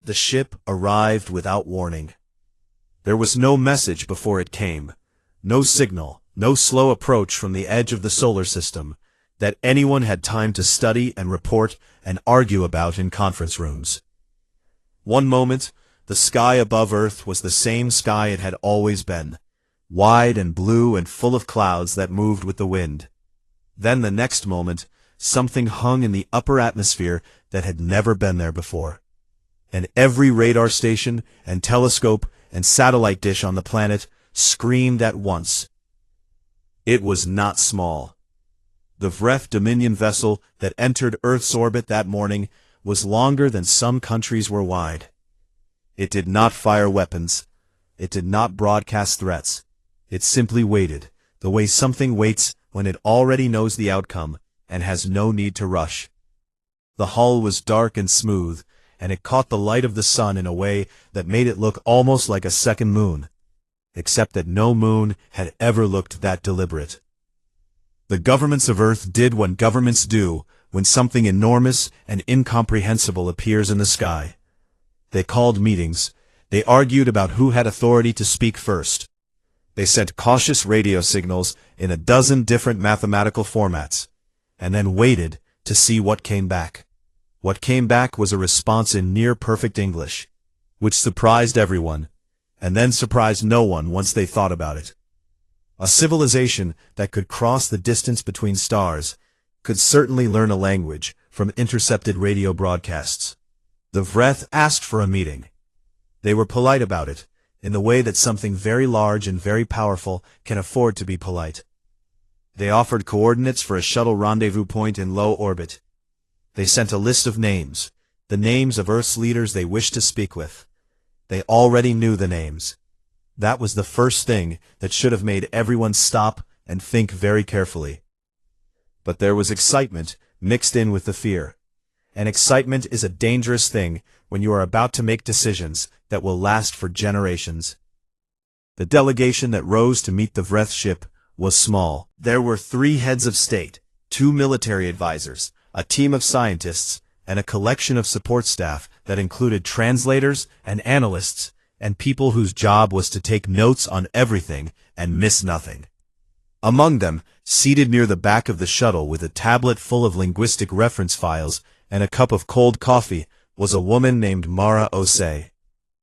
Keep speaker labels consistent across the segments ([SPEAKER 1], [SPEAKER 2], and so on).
[SPEAKER 1] The ship arrived without warning. There was no message before it came, no signal, no slow approach from the edge of the solar system that anyone had time to study and report and argue about in conference rooms. One moment, the sky above Earth was the same sky it had always been, wide and blue and full of clouds that moved with the wind. Then the next moment, something hung in the upper atmosphere that had never been there before. And every radar station and telescope and satellite dish on the planet screamed at once. It was not small. The Vreth Dominion vessel that entered Earth's orbit that morning was longer than some countries were wide. It did not fire weapons. It did not broadcast threats. It simply waited, the way something waits when it already knows the outcome and has no need to rush. The hull was dark and smooth, and it caught the light of the sun in a way that made it look almost like a second moon, except that no moon had ever looked that deliberate. The governments of Earth did what governments do when something enormous and incomprehensible appears in the sky. They called meetings. They argued about who had authority to speak first. They sent cautious radio signals in a dozen different mathematical formats, and then waited to see what came back. What came back was a response in near-perfect English, which surprised everyone, and then surprised no one once they thought about it. A civilization that could cross the distance between stars could certainly learn a language from intercepted radio broadcasts. The Vreth asked for a meeting. They were polite about it, in the way that something very large and very powerful can afford to be polite. They offered coordinates for a shuttle rendezvous point in low orbit. They sent a list of names, the names of Earth's leaders they wished to speak with. They already knew the names. That was the first thing that should have made everyone stop and think very carefully. But there was excitement mixed in with the fear. And excitement is a dangerous thing when you are about to make decisions that will last for generations. The delegation that rose to meet the Vreth ship was small. There were 3 heads of state, 2 military advisors, a team of scientists, and a collection of support staff that included translators and analysts and people whose job was to take notes on everything and miss nothing. Among them, seated near the back of the shuttle with a tablet full of linguistic reference files and a cup of cold coffee, was a woman named Mara Osei.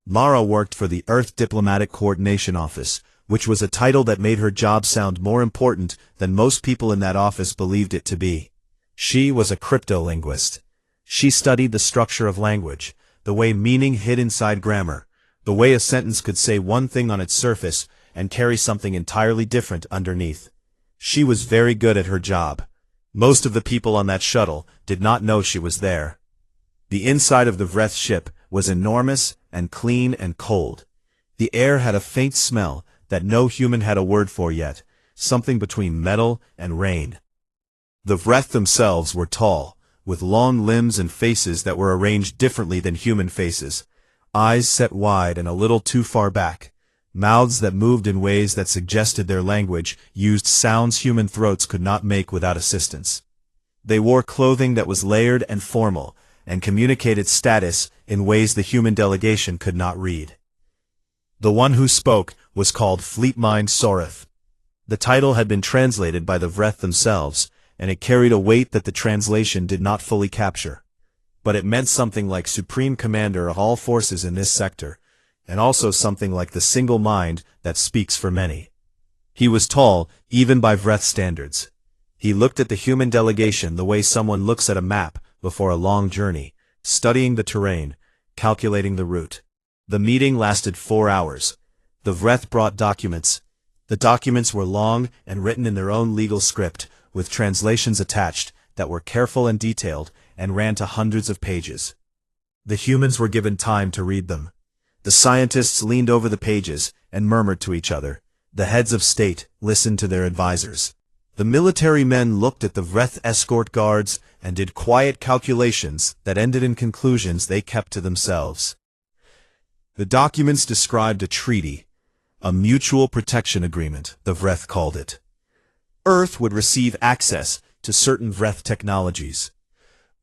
[SPEAKER 1] Mara worked for the Earth Diplomatic Coordination Office, which was a title that made her job sound more important than most people in that office believed it to be. She was a cryptolinguist. She studied the structure of language, the way meaning hid inside grammar, the way a sentence could say one thing on its surface and carry something entirely different underneath. She was very good at her job. Most of the people on that shuttle did not know she was there. The inside of the Vreth ship was enormous and clean and cold. The air had a faint smell that no human had a word for yet, something between metal and rain. The Vreth themselves were tall, with long limbs and faces that were arranged differently than human faces, eyes set wide and a little too far back, mouths that moved in ways that suggested their language used sounds human throats could not make without assistance. They wore clothing that was layered and formal, and communicated status in ways the human delegation could not read. The one who spoke was called Fleetmind Soreth. The title had been translated by the Vreth themselves, and it carried a weight that the translation did not fully capture. But it meant something like Supreme Commander of all forces in this sector, and also something like the single mind that speaks for many. He was tall, even by Vreth standards. He looked at the human delegation the way someone looks at a map before a long journey, studying the terrain, calculating the route. The meeting lasted 4 hours. The Vreth brought documents. The documents were long and written in their own legal script, with translations attached that were careful and detailed and ran to hundreds of pages. The humans were given time to read them. The scientists leaned over the pages and murmured to each other. The heads of state listened to their advisors. The military men looked at the Vreth escort guards and did quiet calculations that ended in conclusions they kept to themselves. The documents described a treaty, a mutual protection agreement, the Vreth called it. Earth would receive access to certain Vreth technologies.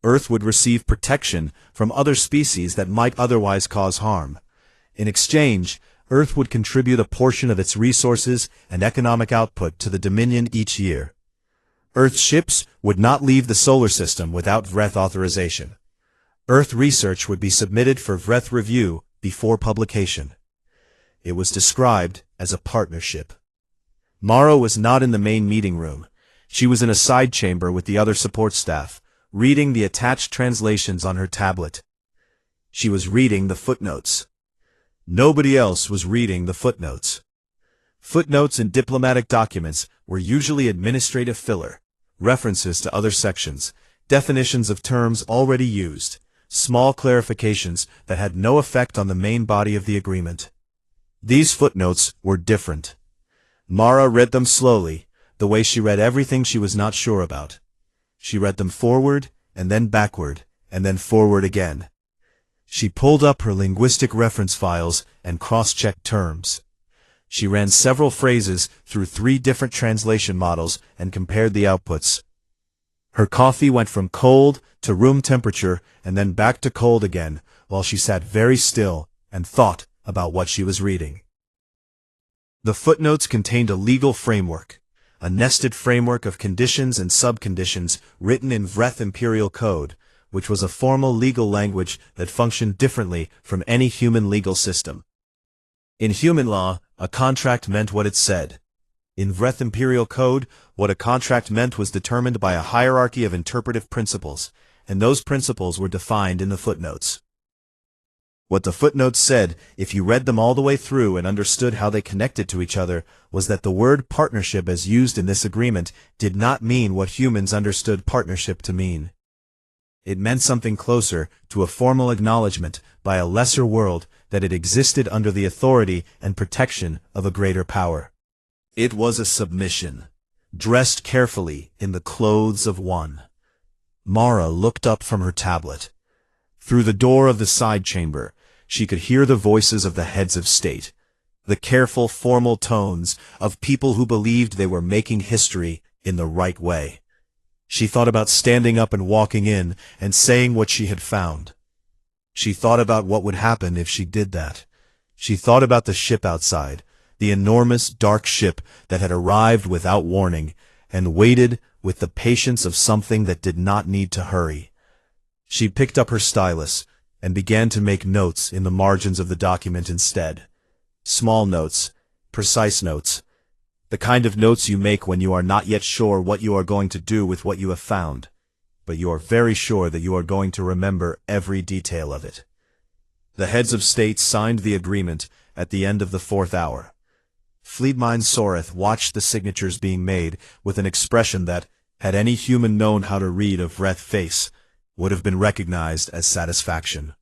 [SPEAKER 1] Earth would receive protection from other species that might otherwise cause harm. In exchange, Earth would contribute a portion of its resources and economic output to the Dominion each year. Earth ships would not leave the solar system without VRETH authorization. Earth research would be submitted for VRETH review before publication. It was described as a partnership. Mara was not in the main meeting room. She was in a side chamber with the other support staff, reading the attached translations on her tablet. She was reading the footnotes. Nobody else was reading the footnotes. Footnotes in diplomatic documents were usually administrative filler, references to other sections, definitions of terms already used, small clarifications that had no effect on the main body of the agreement. These footnotes were different. Mara read them slowly, the way she read everything she was not sure about. She read them forward, and then backward, and then forward again. She pulled up her linguistic reference files and cross-checked terms. She ran several phrases through 3 different translation models and compared the outputs. Her coffee went from cold to room temperature and then back to cold again, while she sat very still and thought about what she was reading. The footnotes contained a legal framework, a nested framework of conditions and subconditions written in VRETH Imperial Code, which was a formal legal language that functioned differently from any human legal system. In human law, a contract meant what it said. In VRETH Imperial Code, what a contract meant was determined by a hierarchy of interpretive principles, and those principles were defined in the footnotes. What the footnotes said, if you read them all the way through and understood how they connected to each other, was that the word partnership as used in this agreement did not mean what humans understood partnership to mean. It meant something closer to a formal acknowledgement by a lesser world that it existed under the authority and protection of a greater power. It was a submission, dressed carefully in the clothes of one. Mara looked up from her tablet. Through the door of the side chamber, she could hear the voices of the heads of state, the careful, formal tones of people who believed they were making history in the right way. She thought about standing up and walking in and saying what she had found. She thought about what would happen if she did that. She thought about the ship outside, the enormous, dark ship that had arrived without warning and waited with the patience of something that did not need to hurry. She picked up her stylus and began to make notes in the margins of the document instead. Small notes, precise notes, the kind of notes you make when you are not yet sure what you are going to do with what you have found, but you are very sure that you are going to remember every detail of it. The heads of state signed the agreement at the end of the 4th hour. Fleetmine Soreth watched the signatures being made with an expression that, had any human known how to read a VRETH face, would have been recognized as satisfaction.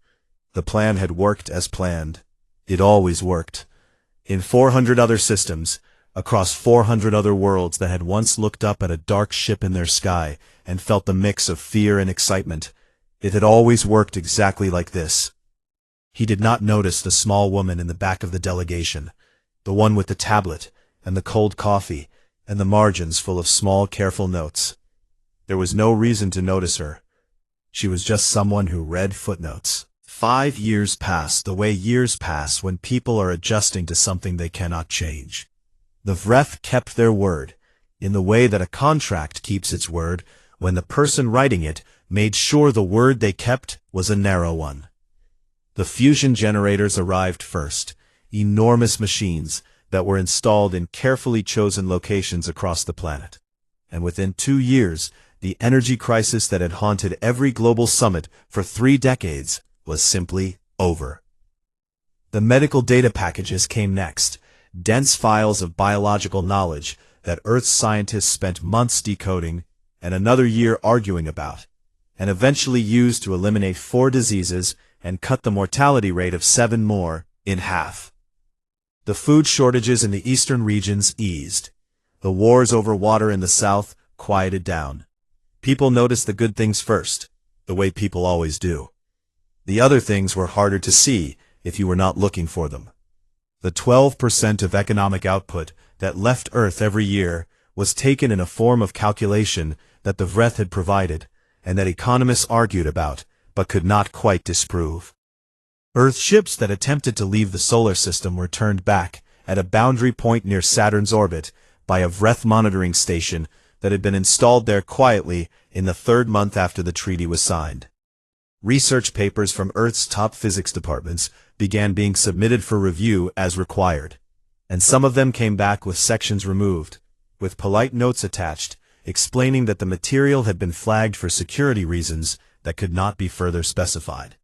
[SPEAKER 1] The plan had worked as planned. It always worked. In 400 other systems, across 400 other worlds that had once looked up at a dark ship in their sky and felt the mix of fear and excitement, it had always worked exactly like this. He did not notice the small woman in the back of the delegation, the one with the tablet and the cold coffee and the margins full of small, careful notes. There was no reason to notice her. She was just someone who read footnotes. 5 years passed the way years pass when people are adjusting to something they cannot change. The VRETH kept their word, in the way that a contract keeps its word, when the person writing it made sure the word they kept was a narrow one. The fusion generators arrived first, enormous machines that were installed in carefully chosen locations across the planet. And within 2 years, the energy crisis that had haunted every global summit for 3 decades was simply over. The medical data packages came next, dense files of biological knowledge that Earth's scientists spent months decoding and another year arguing about, and eventually used to eliminate 4 diseases and cut the mortality rate of 7 more in half. The food shortages in the eastern regions eased. The wars over water in the south quieted down. People noticed the good things first, the way people always do. The other things were harder to see if you were not looking for them. The 12% of economic output that left Earth every year was taken in a form of calculation that the VRETH had provided, and that economists argued about, but could not quite disprove. Earth ships that attempted to leave the solar system were turned back at a boundary point near Saturn's orbit by a Vreth monitoring station that had been installed there quietly in the third month after the treaty was signed. Research papers from Earth's top physics departments began being submitted for review as required, and some of them came back with sections removed, with polite notes attached, explaining that the material had been flagged for security reasons that could not be further specified.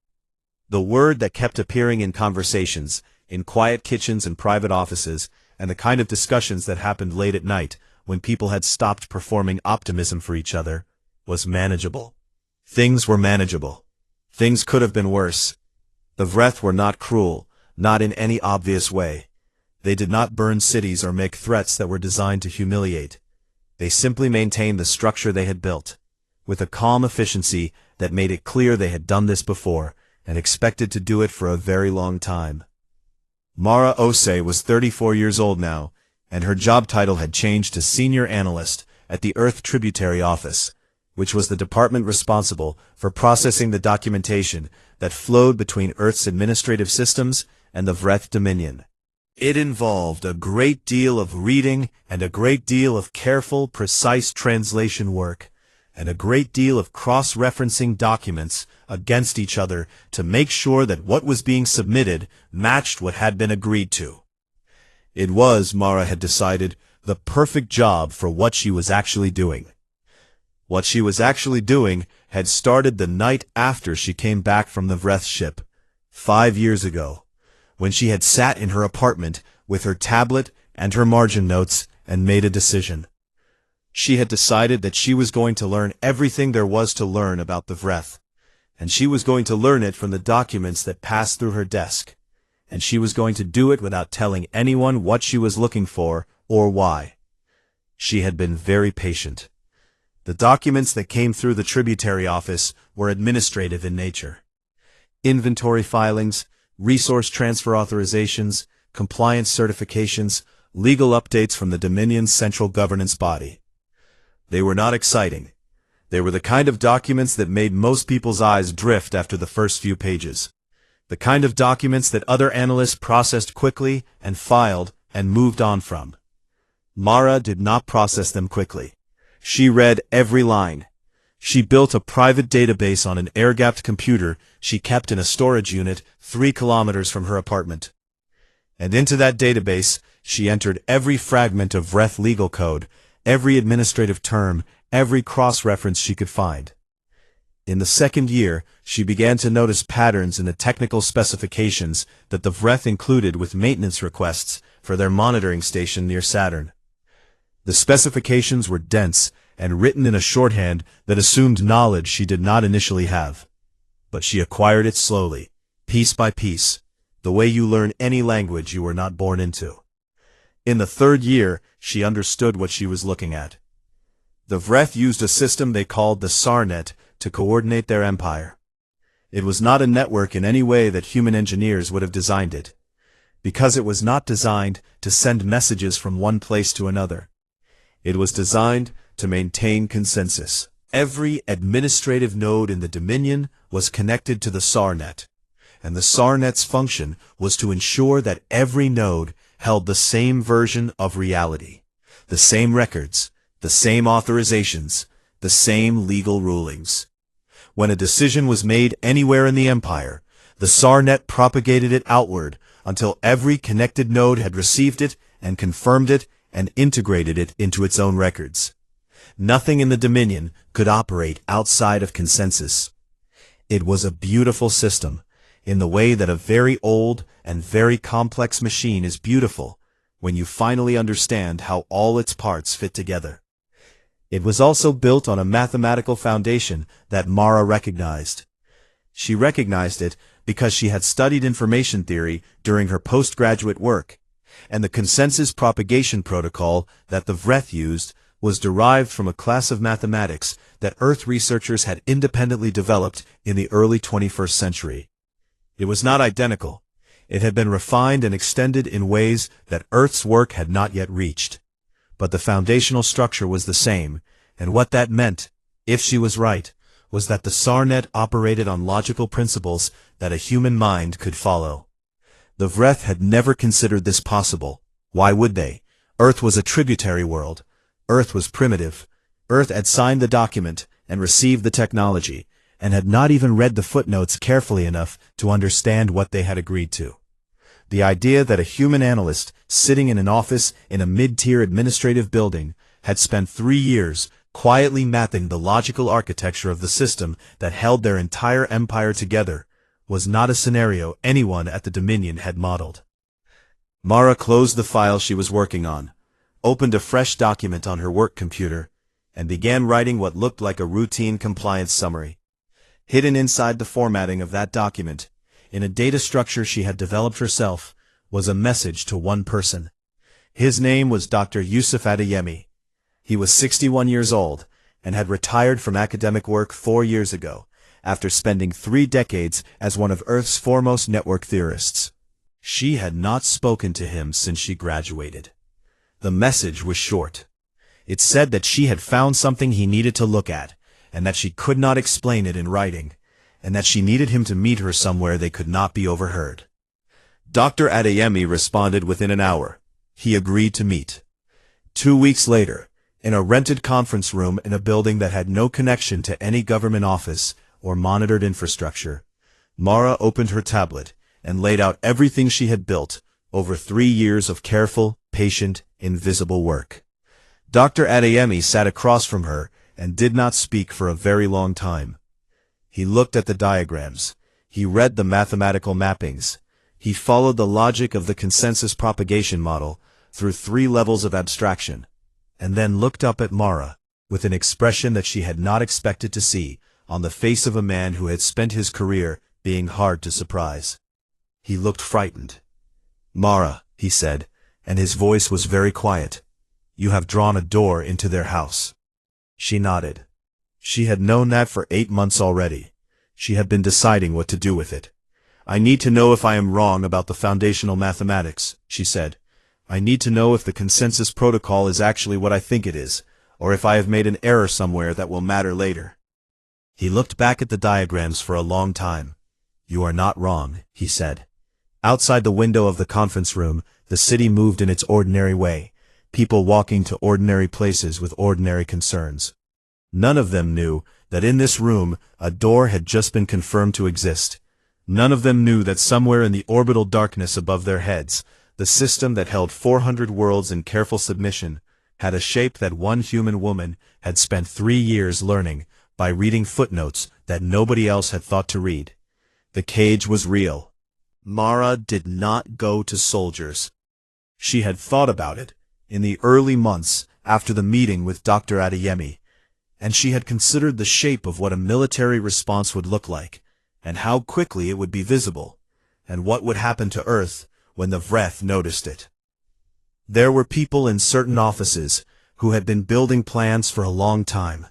[SPEAKER 1] The word that kept appearing in conversations, in quiet kitchens and private offices, and the kind of discussions that happened late at night when people had stopped performing optimism for each other, was manageable. Things were manageable. Things could have been worse. The Vreth were not cruel, not in any obvious way. They did not burn cities or make threats that were designed to humiliate. They simply maintained the structure they had built, with a calm efficiency that made it clear they had done this before, and expected to do it for a very long time. Mara Osei was 34 years old now, and her job title had changed to Senior Analyst at the Earth Tributary Office, which was the department responsible for processing the documentation that flowed between Earth's administrative systems and the Vreth Dominion. It involved a great deal of reading and a great deal of careful, precise translation work, and a great deal of cross-referencing documents against each other to make sure that what was being submitted matched what had been agreed to. It was, Mara had decided, the perfect job for what she was actually doing. What she was actually doing had started the night after she came back from the Vreth ship, 5 years ago, when she had sat in her apartment with her tablet and her margin notes and made a decision. She had decided that she was going to learn everything there was to learn about the Vreth, and she was going to learn it from the documents that passed through her desk, and she was going to do it without telling anyone what she was looking for or why. She had been very patient. The documents that came through the tributary office were administrative in nature. Inventory filings, resource transfer authorizations, compliance certifications, legal updates from the Dominion's central governance body. They were not exciting. They were the kind of documents that made most people's eyes drift after the first few pages. The kind of documents that other analysts processed quickly and filed and moved on from. Mara did not process them quickly. She read every line. She built a private database on an air-gapped computer she kept in a storage unit 3 kilometers from her apartment. And into that database, she entered every fragment of Vreth legal code, every administrative term, every cross-reference she could find. In the second year, she began to notice patterns in the technical specifications that the Vreth included with maintenance requests for their monitoring station near Saturn. The specifications were dense and written in a shorthand that assumed knowledge she did not initially have. But she acquired it slowly, piece by piece, the way you learn any language you were not born into. In the third year, she understood what she was looking at. The Vreth used a system they called the SARnet to coordinate their empire. It was not a network in any way that human engineers would have designed it, because it was not designed to send messages from one place to another. It was designed to maintain consensus. Every administrative node in the Dominion was connected to the SARnet, and the SARnet's function was to ensure that every node held the same version of reality, the same records, the same authorizations, the same legal rulings. When a decision was made anywhere in the Empire, the SARnet propagated it outward until every connected node had received it and confirmed it and integrated it into its own records. Nothing in the Dominion could operate outside of consensus. It was a beautiful system, in the way that a very old and very complex machine is beautiful when you finally understand how all its parts fit together. It was also built on a mathematical foundation that Mara recognized. She recognized it because she had studied information theory during her postgraduate work, and the consensus propagation protocol that the Vreth used was derived from a class of mathematics that Earth researchers had independently developed in the early 21st century. It was not identical. It had been refined and extended in ways that Earth's work had not yet reached. But the foundational structure was the same, and what that meant, if she was right, was that the SARnet operated on logical principles that a human mind could follow. The Vreth had never considered this possible. Why would they? Earth was a tributary world. Earth was primitive. Earth had signed the document and received the technology, and had not even read the footnotes carefully enough to understand what they had agreed to. The idea that a human analyst sitting in an office in a mid-tier administrative building had spent 3 years quietly mapping the logical architecture of the system that held their entire empire together was not a scenario anyone at the Dominion had modeled. Mara closed the file she was working on, opened a fresh document on her work computer, and began writing what looked like a routine compliance summary. Hidden inside the formatting of that document, in a data structure she had developed herself, was a message to one person. His name was Dr. Yusuf Adeyemi. He was 61 years old and had retired from academic work 4 years ago, after spending 3 decades as one of Earth's foremost network theorists. She had not spoken to him since she graduated. The message was short. It said that she had found something he needed to look at, and that she could not explain it in writing, and that she needed him to meet her somewhere they could not be overheard. Dr. Adeyemi responded within an hour. He agreed to meet. 2 weeks later, in a rented conference room in a building that had no connection to any government office or monitored infrastructure, Mara opened her tablet and laid out everything she had built over 3 years of careful, patient, invisible work. Dr. Adeyemi sat across from her and did not speak for a very long time. He looked at the diagrams. He read the mathematical mappings. He followed the logic of the consensus propagation model through 3 levels of abstraction, and then looked up at Mara with an expression that she had not expected to see on the face of a man who had spent his career being hard to surprise. He looked frightened. "Mara," he said, and his voice was very quiet, "you have drawn a door into their house." She nodded. She had known that for 8 months already. She had been deciding what to do with it. "I need to know if I am wrong about the foundational mathematics," she said. "I need to know if the consensus protocol is actually what I think it is, or if I have made an error somewhere that will matter later." He looked back at the diagrams for a long time. "You are not wrong," he said. Outside the window of the conference room, the city moved in its ordinary way, people walking to ordinary places with ordinary concerns. None of them knew that in this room a door had just been confirmed to exist. None of them knew that somewhere in the orbital darkness above their heads, the system that held 400 worlds in careful submission had a shape that one human woman had spent 3 years learning by reading footnotes that nobody else had thought to read. The cage was real. Mara did not go to soldiers. She had thought about it in the early months after the meeting with Dr. Adeyemi, and she had considered the shape of what a military response would look like, and how quickly it would be visible, and what would happen to Earth when the Vreth noticed it. There were people in certain offices who had been building plans for a long time,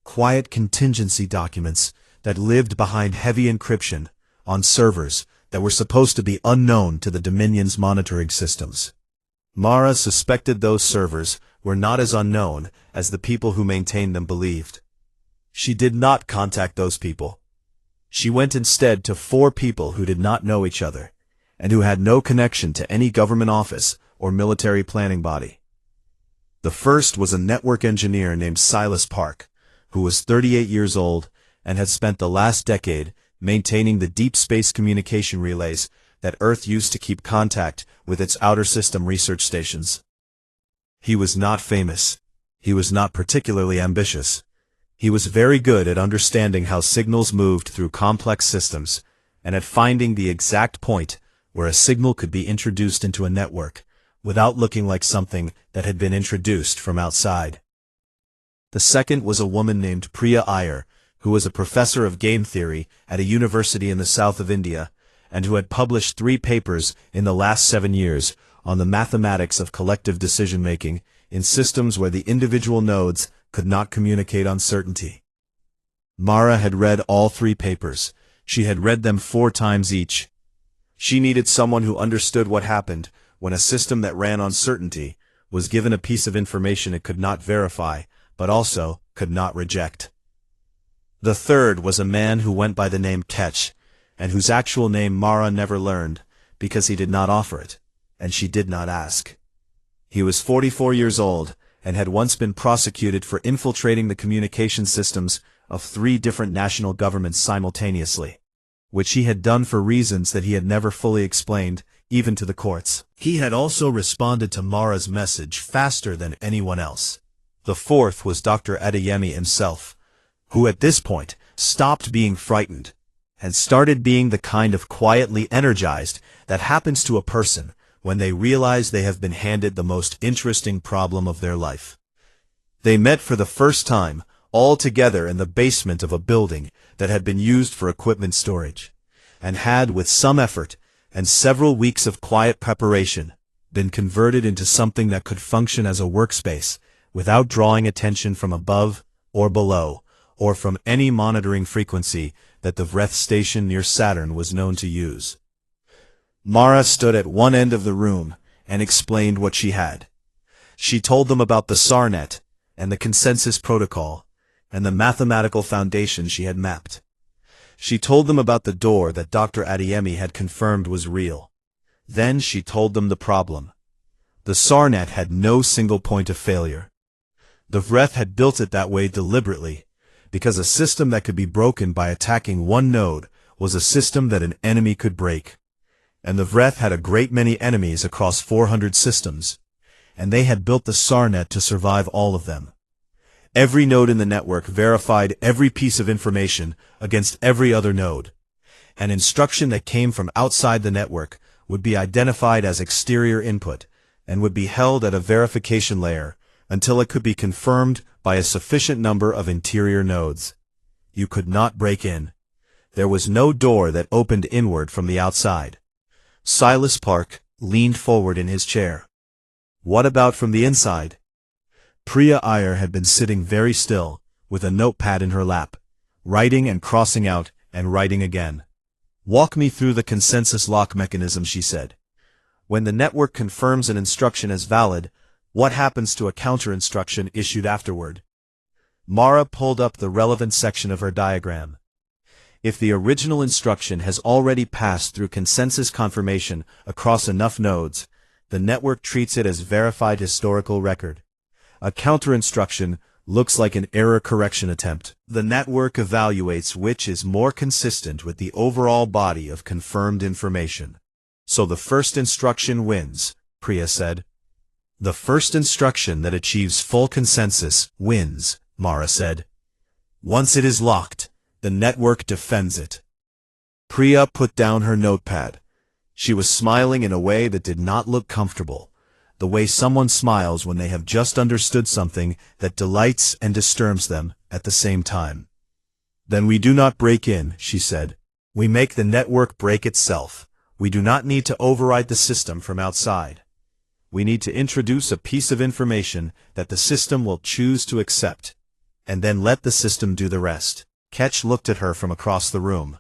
[SPEAKER 1] quiet contingency documents that lived behind heavy encryption on servers that were supposed to be unknown to the Dominion's monitoring systems. Mara suspected those servers were not as unknown as the people who maintained them believed. She did not contact those people. She went instead to 4 people who did not know each other, and who had no connection to any government office or military planning body. The first was a network engineer named Silas Park, who was 38 years old and had spent the last decade maintaining the deep space communication relays that Earth used to keep contact with its outer system research stations. He was not famous. He was not particularly ambitious. He was very good at understanding how signals moved through complex systems, and at finding the exact point where a signal could be introduced into a network without looking like something that had been introduced from outside. The second was a woman named Priya Iyer, who was a professor of game theory at a university in the south of India, and who had published 3 papers in the last 7 years on the mathematics of collective decision-making in systems where the individual nodes could not communicate uncertainty. Mara had read all 3 papers. She had read them 4 times each. She needed someone who understood what happened when a system that ran on certainty was given a piece of information it could not verify, but also could not reject. The third was a man who went by the name Ketch, and whose actual name Mara never learned, because he did not offer it, and she did not ask. He was 44 years old, and had once been prosecuted for infiltrating the communication systems of 3 different national governments simultaneously, which he had done for reasons that he had never fully explained, even to the courts. He had also responded to Mara's message faster than anyone else. The fourth was Dr. Adeyemi himself, who at this point stopped being frightened, and started being the kind of quietly energized that happens to a person when they realize they have been handed the most interesting problem of their life. They met for the first time, all together in the basement of a building that had been used for equipment storage, and had, with some effort, and several weeks of quiet preparation, been converted into something that could function as a workspace, without drawing attention from above, or below, or from any monitoring frequency that the Vreth station near Saturn was known to use. Mara stood at one end of the room and explained what she had. She told them about the SARnet, and the consensus protocol, and the mathematical foundation she had mapped. She told them about the door that Dr. Adeyemi had confirmed was real. Then she told them the problem. The SARnet had no single point of failure. The Vreth had built it that way deliberately, because a system that could be broken by attacking one node was a system that an enemy could break. And the Vreth had a great many enemies across 400 systems, and they had built the SARnet to survive all of them. Every node in the network verified every piece of information against every other node. An instruction that came from outside the network would be identified as exterior input, and would be held at a verification layer until it could be confirmed by a sufficient number of interior nodes. You could not break in. There was no door that opened inward from the outside. Silas Park leaned forward in his chair. What about from the inside? Priya Iyer had been sitting very still, with a notepad in her lap, writing and crossing out and writing again. Walk me through the consensus lock mechanism, she said. When the network confirms an instruction as valid, what happens to a counter-instruction issued afterward? Mara pulled up the relevant section of her diagram. If the original instruction has already passed through consensus confirmation across enough nodes, the network treats it as verified historical record. A counter-instruction looks like an error correction attempt. The network evaluates which is more consistent with the overall body of confirmed information. So the first instruction wins, Priya said. The first instruction that achieves full consensus wins, Mara said. Once it is locked, the network defends it. Priya put down her notepad. She was smiling in a way that did not look comfortable, the way someone smiles when they have just understood something that delights and disturbs them at the same time. Then we do not break in, she said. We make the network break itself. We do not need to override the system from outside. We need to introduce a piece of information that the system will choose to accept, and then let the system do the rest. Ketch looked at her from across the room.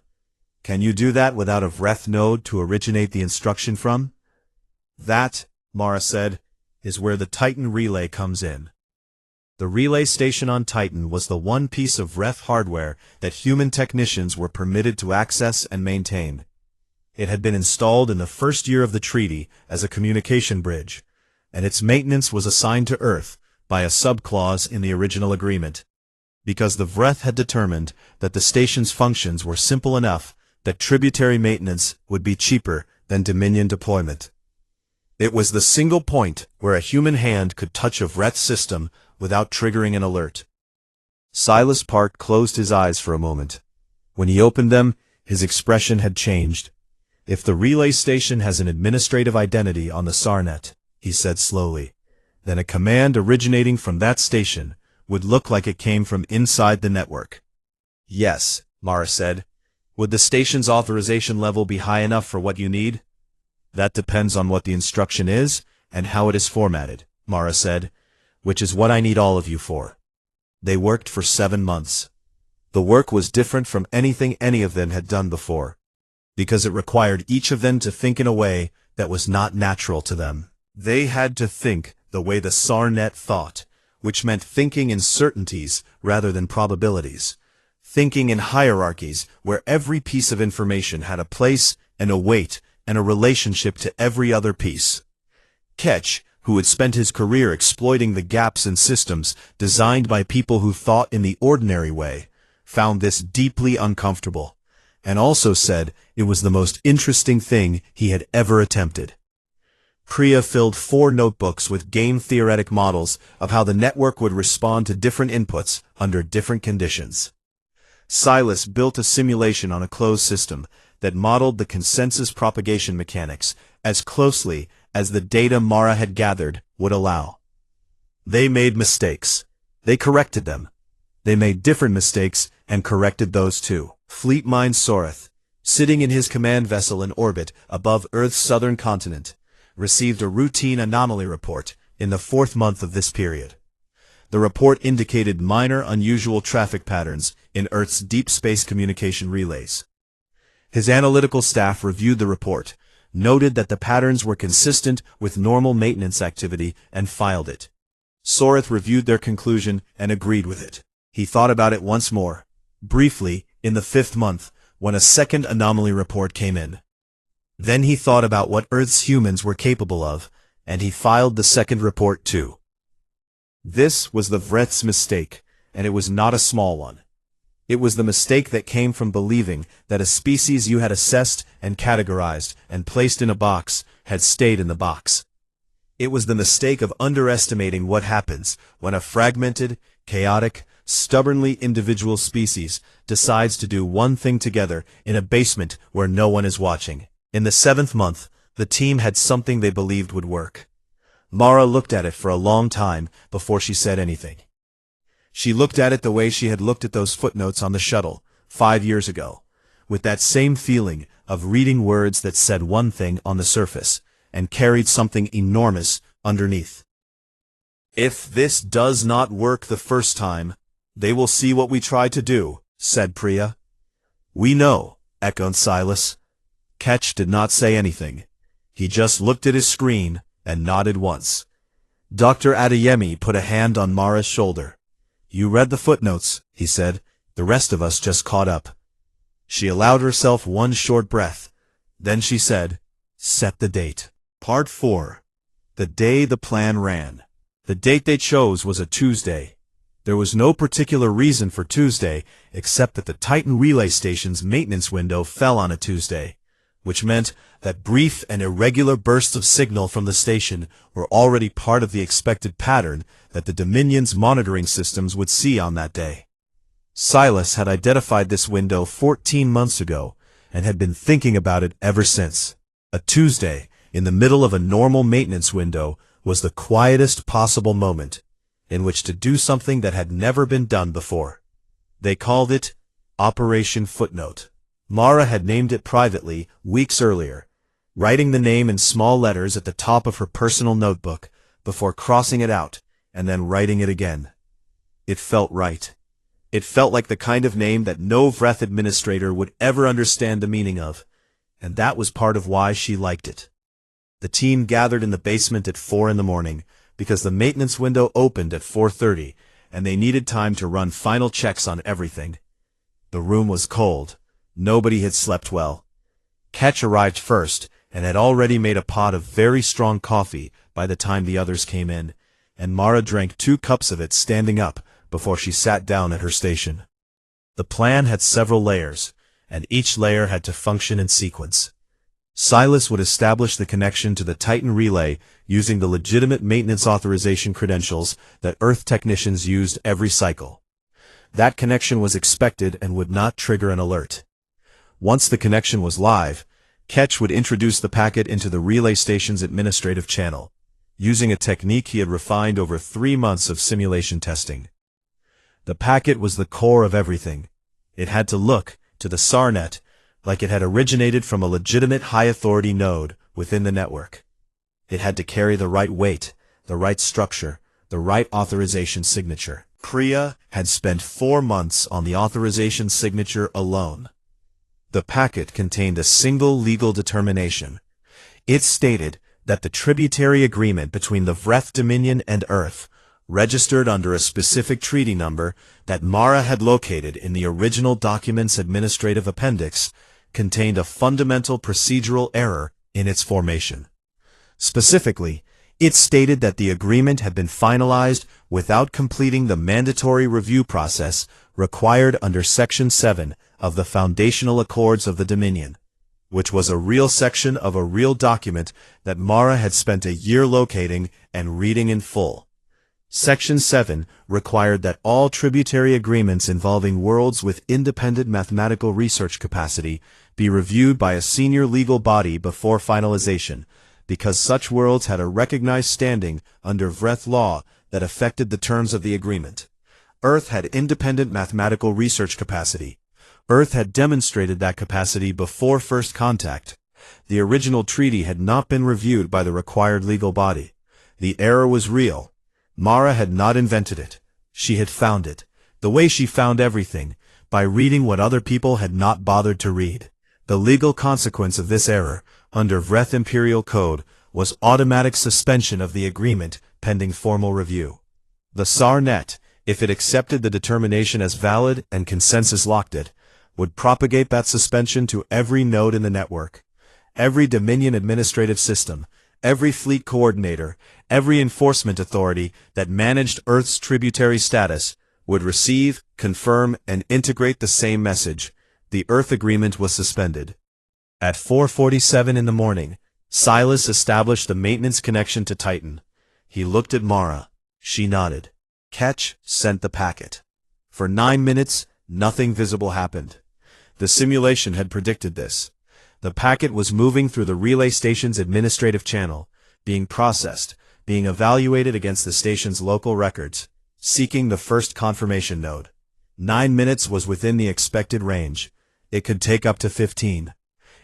[SPEAKER 1] Can you do that without a Vreth node to originate the instruction from? That, Mara said, is where the Titan relay comes in. The relay station on Titan was the one piece of Vreth hardware that human technicians were permitted to access and maintain. It had been installed in the first year of the treaty as a communication bridge, and its maintenance was assigned to Earth by a subclause in the original agreement, because the Vreth had determined that the station's functions were simple enough that tributary maintenance would be cheaper than Dominion deployment. It was the single point where a human hand could touch a Vreth system without triggering an alert. Silas Park closed his eyes for a moment. When he opened them, his expression had changed. If the relay station has an administrative identity on the SARnet, he said slowly, then a command originating from that station would look like it came from inside the network. Yes, Mara said. Would the station's authorization level be high enough for what you need? That depends on what the instruction is and how it is formatted, Mara said, which is what I need all of you for. They worked for 7 months. The work was different from anything any of them had done before, because it required each of them to think in a way that was not natural to them. They had to think the way the SARnet thought, which meant thinking in certainties rather than probabilities, thinking in hierarchies where every piece of information had a place and a weight and a relationship to every other piece. Ketch, who had spent his career exploiting the gaps in systems designed by people who thought in the ordinary way, found this deeply uncomfortable, and also said it was the most interesting thing he had ever attempted. Priya filled 4 notebooks with game-theoretic models of how the network would respond to different inputs under different conditions. Silas built a simulation on a closed system that modeled the consensus propagation mechanics as closely as the data Mara had gathered would allow. They made mistakes. They corrected them. They made different mistakes and corrected those too. Fleet Mind Soreth, sitting in his command vessel in orbit above Earth's southern continent, received a routine anomaly report in the 4th month of this period. The report indicated minor unusual traffic patterns in Earth's deep space communication relays. His analytical staff reviewed the report, noted that the patterns were consistent with normal maintenance activity, and filed it. Soreth reviewed their conclusion and agreed with it. He thought about it once more, briefly, in the 5th month, when a second anomaly report came in. Then he thought about what Earth's humans were capable of, and he filed the second report too. This was the Vreth's mistake, and it was not a small one. It was the mistake that came from believing that a species you had assessed and categorized and placed in a box had stayed in the box. It was the mistake of underestimating what happens when a fragmented, chaotic, stubbornly individual species decides to do one thing together in a basement where no one is watching. In the 7th month, the team had something they believed would work. Mara looked at it for a long time before she said anything. She looked at it the way she had looked at those footnotes on the shuttle 5 years ago, with that same feeling of reading words that said one thing on the surface and carried something enormous underneath. "If this does not work the first time, they will see what we try to do," said Priya. "We know," echoed Silas. Ketch did not say anything. He just looked at his screen and nodded once. Dr. Adeyemi put a hand on Mara's shoulder. "You read the footnotes," he said. "The rest of us just caught up." She allowed herself one short breath. Then she said, "Set the date." Part 4. The day the plan ran. The date they chose was a Tuesday. There was no particular reason for Tuesday, except that the Titan relay station's maintenance window fell on a Tuesday, which meant that brief and irregular bursts of signal from the station were already part of the expected pattern that the Dominion's monitoring systems would see on that day. Silas had identified this window 14 months ago and had been thinking about it ever since. A Tuesday, in the middle of a normal maintenance window, was the quietest possible moment in which to do something that had never been done before. They called it Operation Footnote. Mara had named it privately weeks earlier, writing the name in small letters at the top of her personal notebook before crossing it out and then writing it again. It felt right. It felt like the kind of name that no Vreth administrator would ever understand the meaning of, and that was part of why she liked it. The team gathered in the basement at 4 in the morning because the maintenance window opened at 4:30 and they needed time to run final checks on everything. The room was cold. Nobody had slept well. Ketch arrived first and had already made a pot of very strong coffee by the time the others came in, and Mara drank 2 cups of it standing up before she sat down at her station. The plan had several layers, and each layer had to function in sequence. Silas would establish the connection to the Titan relay using the legitimate maintenance authorization credentials that Earth technicians used every cycle. That connection was expected and would not trigger an alert. Once the connection was live, Ketch would introduce the packet into the relay station's administrative channel, using a technique he had refined over 3 months of simulation testing. The packet was the core of everything. It had to look, to the SARnet, like it had originated from a legitimate high-authority node within the network. It had to carry the right weight, the right structure, the right authorization signature. Priya had spent 4 months on the authorization signature alone. The packet contained a single legal determination. It stated that the tributary agreement between the Vreth Dominion and Earth registered under a specific treaty number that Mara had located in the original document's administrative appendix, contained a fundamental procedural error in its formation. Specifically, it stated that the agreement had been finalized without completing the mandatory review process required under Section 7 of the Foundational Accords of the Dominion, which was a real section of a real document that Mara had spent a year locating and reading in full. Section 7 required that all tributary agreements involving worlds with independent mathematical research capacity be reviewed by a senior legal body before finalization, because such worlds had a recognized standing under Vreth law that affected the terms of the agreement. Earth had independent mathematical research capacity. Earth had demonstrated that capacity before first contact. The original treaty had not been reviewed by the required legal body. The error was real. Mara had not invented it. She had found it, the way she found everything, by reading what other people had not bothered to read. The legal consequence of this error, under Vreth Imperial Code, was automatic suspension of the agreement pending formal review. The SARnet, if it accepted the determination as valid and consensus locked it, would propagate that suspension to every node in the network. Every Dominion administrative system, every fleet coordinator, every enforcement authority that managed Earth's tributary status would receive, confirm, and integrate the same message. The Earth agreement was suspended. At 4:47 in the morning, Silas established the maintenance connection to Titan. He looked at Mara. She nodded. Ketch sent the packet. For 9 minutes, nothing visible happened. The simulation had predicted this. The packet was moving through the relay station's administrative channel, being processed, being evaluated against the station's local records, seeking the first confirmation node. 9 minutes was within the expected range. It could take up to 15.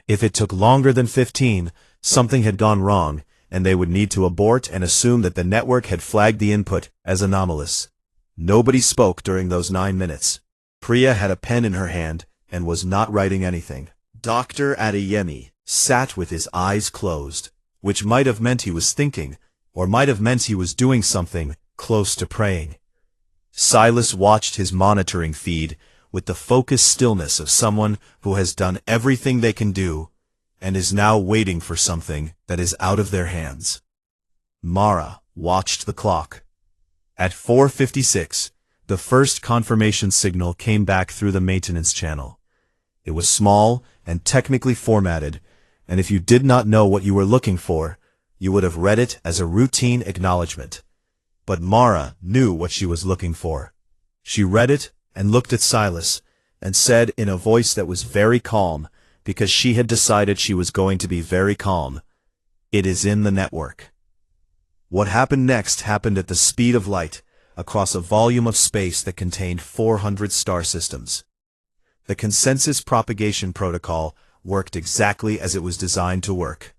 [SPEAKER 1] If it took longer than 15, something had gone wrong, and they would need to abort and assume that the network had flagged the input as anomalous. Nobody spoke during those 9 minutes. Priya had a pen in her hand and was not writing anything. Dr. Adeyemi sat with his eyes closed, which might have meant he was thinking, or might have meant he was doing something close to praying. Silas watched his monitoring feed with the focused stillness of someone who has done everything they can do and is now waiting for something that is out of their hands. Mara watched the clock. At 4:56, the first confirmation signal came back through the maintenance channel. It was small and technically formatted, and if you did not know what you were looking for, you would have read it as a routine acknowledgement. But Mara knew what she was looking for. She read it and looked at Silas, and said in a voice that was very calm, because she had decided she was going to be very calm, "It is in the network." What happened next happened at the speed of light, across a volume of space that contained 400 star systems. The consensus propagation protocol worked exactly as it was designed to work.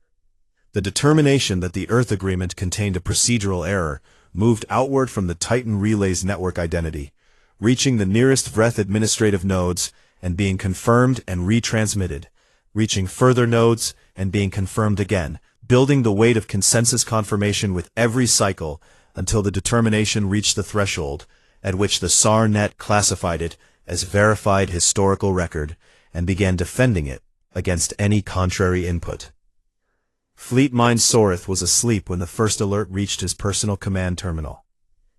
[SPEAKER 1] The determination that the Earth agreement contained a procedural error moved outward from the Titan Relay's network identity, reaching the nearest Vreth administrative nodes and being confirmed and retransmitted, reaching further nodes and being confirmed again, building the weight of consensus confirmation with every cycle until the determination reached the threshold at which the SARnet classified it as verified historical record and began defending it against any contrary input. Fleetmind Sorith was asleep when the first alert reached his personal command terminal.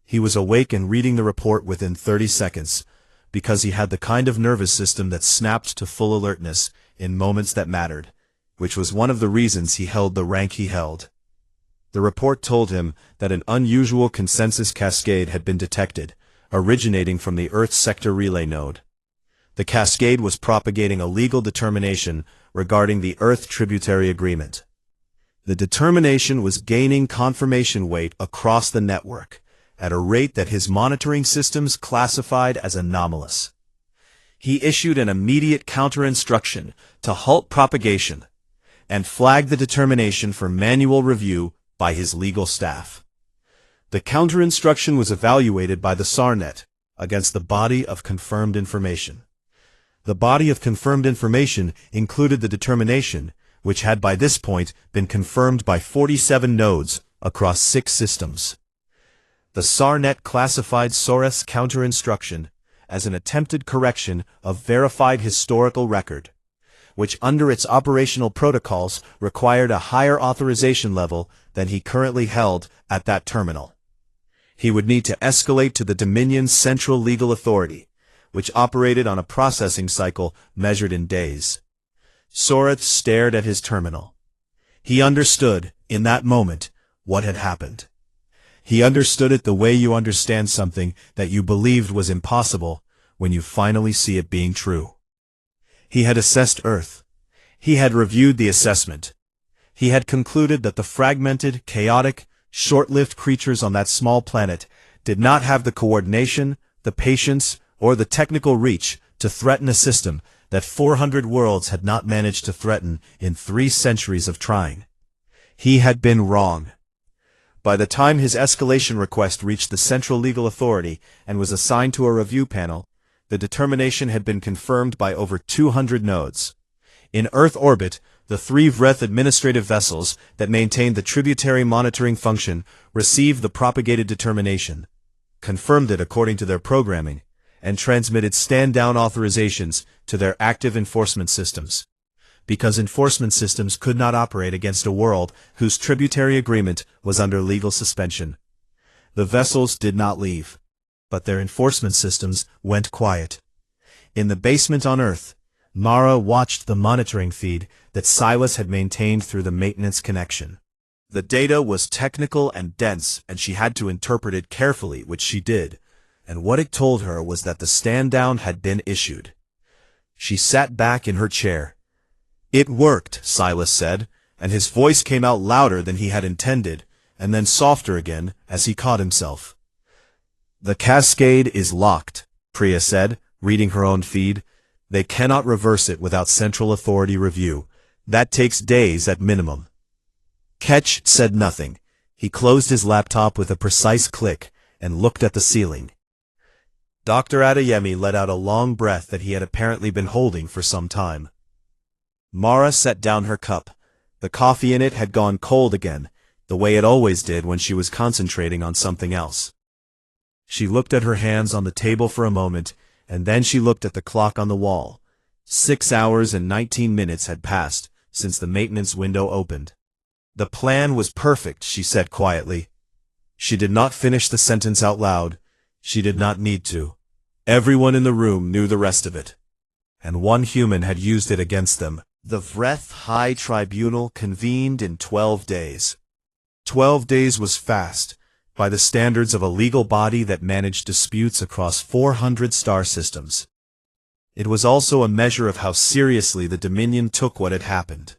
[SPEAKER 1] He was awake and reading the report within 30 seconds, because he had the kind of nervous system that snapped to full alertness in moments that mattered, which was one of the reasons he held the rank he held. The report told him that an unusual consensus cascade had been detected, originating from the Earth sector relay node. The cascade was propagating a legal determination regarding the Earth tributary agreement. The determination was gaining confirmation weight across the network, at a rate that his monitoring systems classified as anomalous. He issued an immediate counter-instruction to halt propagation, and flagged the determination for manual review by his legal staff. The counter-instruction was evaluated by the SARnet against the body of confirmed information. The body of confirmed information included the determination, which had by this point been confirmed by 47 nodes across 6 systems. The SARnet classified Sorath's counter-instruction as an attempted correction of verified historical record, which under its operational protocols required a higher authorization level than he currently held at that terminal. He would need to escalate to the Dominion's central legal authority, which operated on a processing cycle measured in days. Sorath stared at his terminal. He understood, in that moment, what had happened. He understood it the way you understand something that you believed was impossible when you finally see it being true. He had assessed Earth. He had reviewed the assessment. He had concluded that the fragmented, chaotic, short-lived creatures on that small planet did not have the coordination, the patience, or the technical reach to threaten a system that 400 worlds had not managed to threaten in 3 centuries of trying. He had been wrong. By the time his escalation request reached the Central Legal Authority and was assigned to a review panel, the determination had been confirmed by over 200 nodes. In Earth orbit, the 3 Vreth administrative vessels that maintained the tributary monitoring function received the propagated determination, confirmed it according to their programming, and transmitted stand-down authorizations to their active enforcement systems. Because enforcement systems could not operate against a world whose tributary agreement was under legal suspension. The vessels did not leave, but their enforcement systems went quiet. In the basement on Earth, Mara watched the monitoring feed that Silas had maintained through the maintenance connection. The data was technical and dense, and she had to interpret it carefully, which she did, and what it told her was that the stand-down had been issued. She sat back in her chair. "It worked," Silas said, and his voice came out louder than he had intended, and then softer again as he caught himself. "The cascade is locked," Priya said, reading her own feed. "They cannot reverse it without Central Authority review. That takes days at minimum." Ketch said nothing. He closed his laptop with a precise click and looked at the ceiling. Dr. Adeyemi let out a long breath that he had apparently been holding for some time. Mara set down her cup. The coffee in it had gone cold again, the way it always did when she was concentrating on something else. She looked at her hands on the table for a moment, and then she looked at the clock on the wall. 6 hours and 19 minutes had passed since the maintenance window opened. "The plan was perfect," she said quietly. She did not finish the sentence out loud. She did not need to. Everyone in the room knew the rest of it. And one human had used it against them. The Vreth High Tribunal convened in 12 days. 12 days was fast, by the standards of a legal body that managed disputes across 400 star systems. It was also a measure of how seriously the Dominion took what had happened.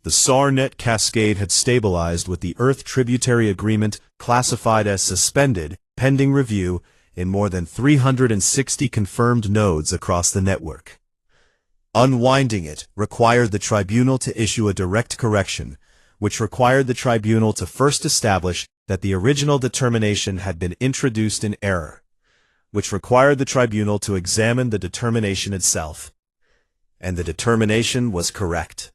[SPEAKER 1] The SARnet cascade had stabilized with the Earth Tributary Agreement classified as suspended, pending review, in more than 360 confirmed nodes across the network. Unwinding it required the tribunal to issue a direct correction, which required the tribunal to first establish that the original determination had been introduced in error, which required the tribunal to examine the determination itself. And the determination was correct.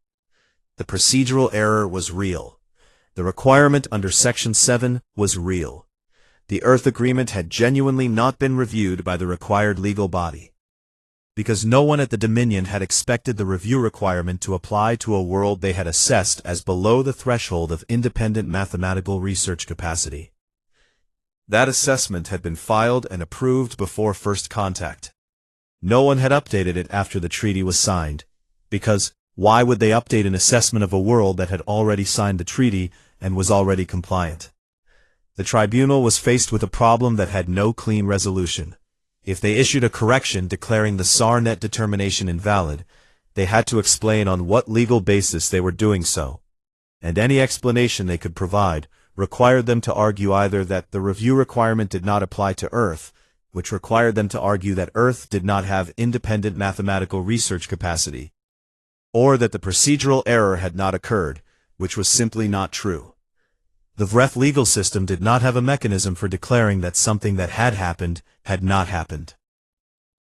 [SPEAKER 1] The procedural error was real. The requirement under Section 7 was real. The Earth Agreement had genuinely not been reviewed by the required legal body. Because no one at the Dominion had expected the review requirement to apply to a world they had assessed as below the threshold of independent mathematical research capacity. That assessment had been filed and approved before first contact. No one had updated it after the treaty was signed, because why would they update an assessment of a world that had already signed the treaty and was already compliant? The tribunal was faced with a problem that had no clean resolution. If they issued a correction declaring the SARnet determination invalid, they had to explain on what legal basis they were doing so. And any explanation they could provide required them to argue either that the review requirement did not apply to Earth, which required them to argue that Earth did not have independent mathematical research capacity, or that the procedural error had not occurred, which was simply not true. The Vreth legal system did not have a mechanism for declaring that something that had happened had not happened.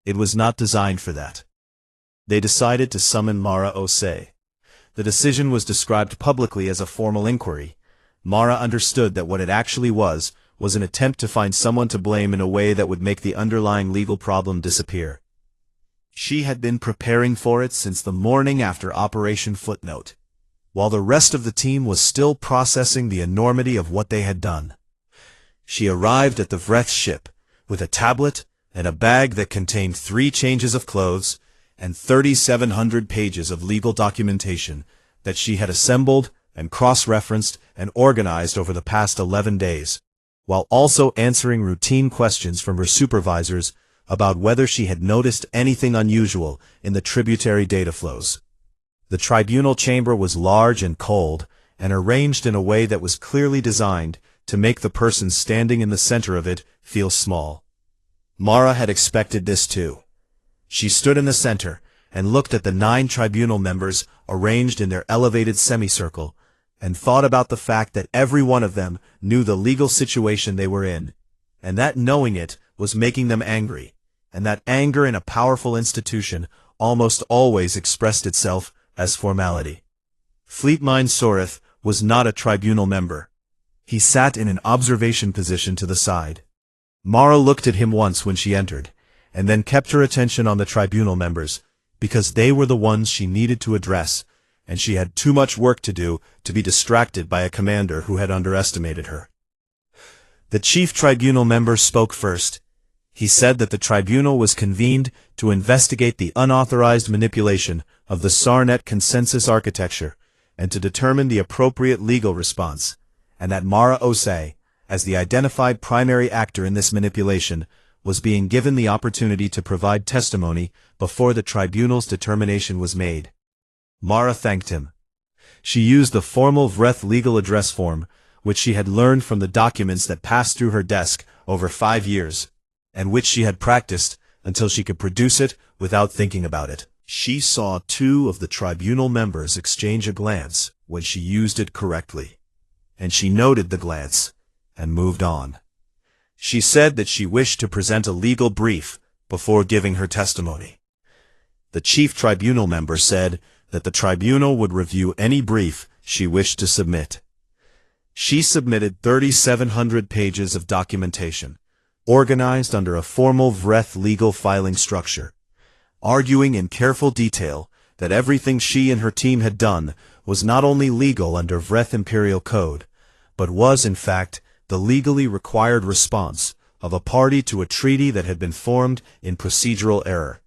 [SPEAKER 1] It was not designed for that. They decided to summon Mara Osei. The decision was described publicly as a formal inquiry. Mara understood that what it actually was was an attempt to find someone to blame in a way that would make the underlying legal problem disappear. She had been preparing for it since the morning after Operation Footnote, while the rest of the team was still processing the enormity of what they had done. She arrived at the Vreth ship with a tablet and a bag that contained 3 changes of clothes and 3,700 pages of legal documentation that she had assembled and cross-referenced and organized over the past 11 days, while also answering routine questions from her supervisors about whether she had noticed anything unusual in the tributary data flows. The tribunal chamber was large and cold, and arranged in a way that was clearly designed to make the person standing in the center of it feel small. Mara had expected this too. She stood in the center and looked at the 9 tribunal members arranged in their elevated semicircle, and thought about the fact that every one of them knew the legal situation they were in, and that knowing it was making them angry, and that anger in a powerful institution almost always expressed itself as formality. Fleetmind Soreth was not a tribunal member. He sat in an observation position to the side. Mara looked at him once when she entered, and then kept her attention on the tribunal members, because they were the ones she needed to address, and she had too much work to do to be distracted by a commander who had underestimated her. The chief tribunal member spoke first. He said that the tribunal was convened to investigate the unauthorized manipulation of the SARnet consensus architecture and to determine the appropriate legal response, and that Mara Osei, as the identified primary actor in this manipulation, was being given the opportunity to provide testimony before the tribunal's determination was made. Mara thanked him. She used the formal Vreth legal address form, which she had learned from the documents that passed through her desk over 5 years, and which she had practiced until she could produce it without thinking about it. She saw 2 of the tribunal members exchange a glance when she used it correctly, and she noted the glance and moved on. She said that she wished to present a legal brief before giving her testimony. The chief tribunal member said that the tribunal would review any brief she wished to submit. She submitted 3,700 pages of documentation, organized under a formal Vreth legal filing structure, arguing in careful detail that everything she and her team had done was not only legal under Vreth Imperial Code, but was, in fact, the legally required response of a party to a treaty that had been formed in procedural error.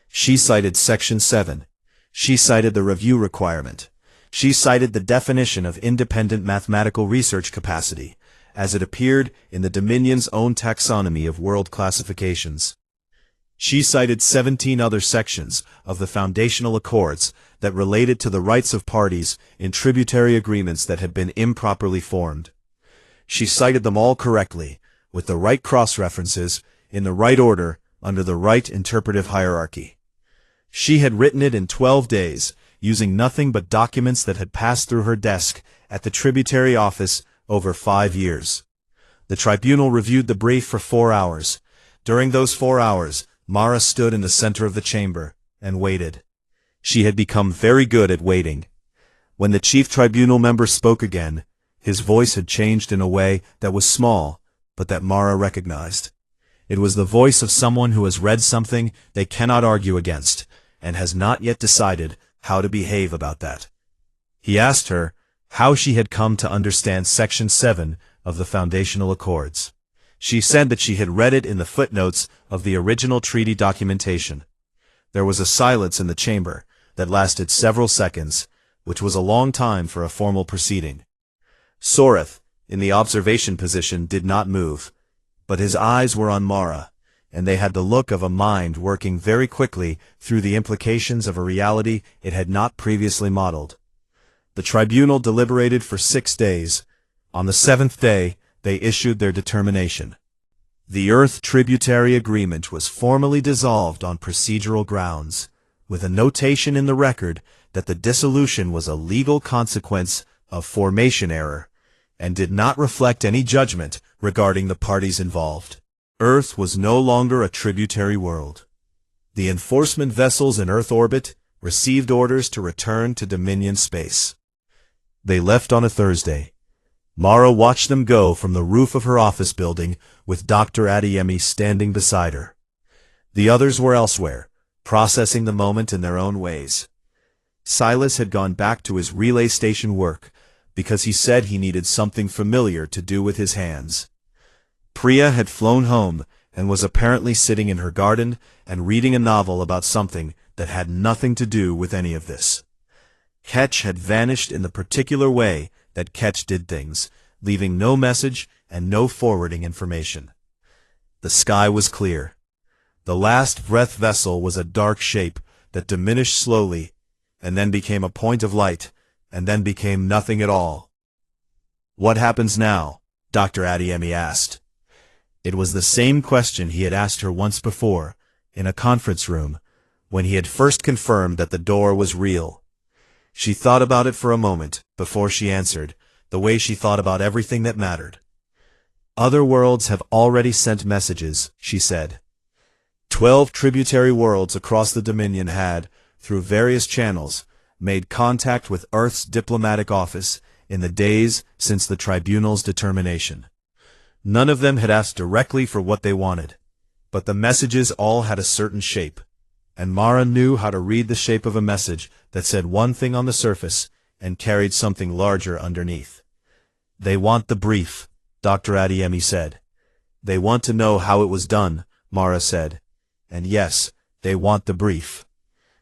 [SPEAKER 1] She cited Section 7. She cited the review requirement. She cited the definition of independent mathematical research capacity, as it appeared in the Dominion's own taxonomy of world classifications. She cited 17 other sections of the foundational accords that related to the rights of parties in tributary agreements that had been improperly formed. She cited them all correctly, with the right cross-references, in the right order, under the right interpretive hierarchy. She had written it in 12 days, using nothing but documents that had passed through her desk at the tributary office over 5 years. The tribunal reviewed the brief for 4 hours. During those 4 hours, Mara stood in the center of the chamber and waited. She had become very good at waiting. When the chief tribunal member spoke again, his voice had changed in a way that was small, but that Mara recognized. It was the voice of someone who has read something they cannot argue against, and has not yet decided how to behave about that. He asked her how she had come to understand Section 7 of the Foundational Accords. She said that she had read it in the footnotes of the original treaty documentation. There was a silence in the chamber that lasted several seconds, which was a long time for a formal proceeding. Soreth, in the observation position, did not move, but his eyes were on Mara, and they had the look of a mind working very quickly through the implications of a reality it had not previously modeled. The tribunal deliberated for 6 days. On the 7th day, they issued their determination. The Earth Tributary Agreement was formally dissolved on procedural grounds, with a notation in the record that the dissolution was a legal consequence of formation error, and did not reflect any judgment regarding the parties involved. Earth was no longer a tributary world. The enforcement vessels in Earth orbit received orders to return to Dominion space. They left on a Thursday. Mara watched them go from the roof of her office building with Dr. Adeyemi standing beside her. The others were elsewhere, processing the moment in their own ways. Silas had gone back to his relay station work because he said he needed something familiar to do with his hands. Priya had flown home and was apparently sitting in her garden and reading a novel about something that had nothing to do with any of this. Ketch had vanished in the particular way that Ketch did things, leaving no message and no forwarding information. The sky was clear. The last breath vessel was a dark shape that diminished slowly, and then became a point of light, and then became nothing at all. "What happens now?" Dr. Adeyemi asked. It was the same question he had asked her once before, in a conference room, when he had first confirmed that the door was real. She thought about it for a moment before she answered, the way she thought about everything that mattered. "Other worlds have already sent messages," she said. 12 tributary worlds across the Dominion had, through various channels, made contact with Earth's diplomatic office in the days since the tribunal's determination. None of them had asked directly for what they wanted, but the messages all had a certain shape, and Mara knew how to read the shape of a message that said one thing on the surface and carried something larger underneath. "They want the brief," Dr. Adeyemi said. "They want to know how it was done," Mara said. "And yes, they want the brief."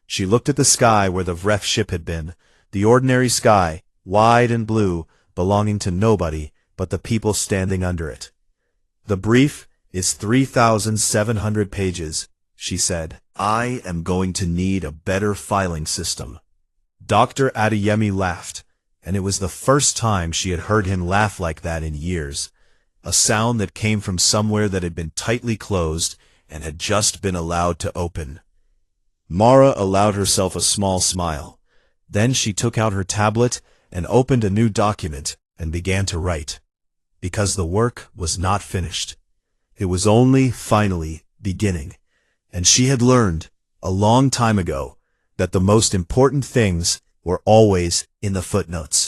[SPEAKER 1] She looked at the sky where the Vref ship had been, the ordinary sky, wide and blue, belonging to nobody but the people standing under it. "The brief is 3,700 pages, she said. "I am going to need a better filing system." Dr. Adeyemi laughed, and it was the first time she had heard him laugh like that in years, a sound that came from somewhere that had been tightly closed and had just been allowed to open. Mara allowed herself a small smile. Then she took out her tablet and opened a new document and began to write. Because the work was not finished. It was only, finally, beginning. And she had learned, a long time ago, that the most important things were always in the footnotes.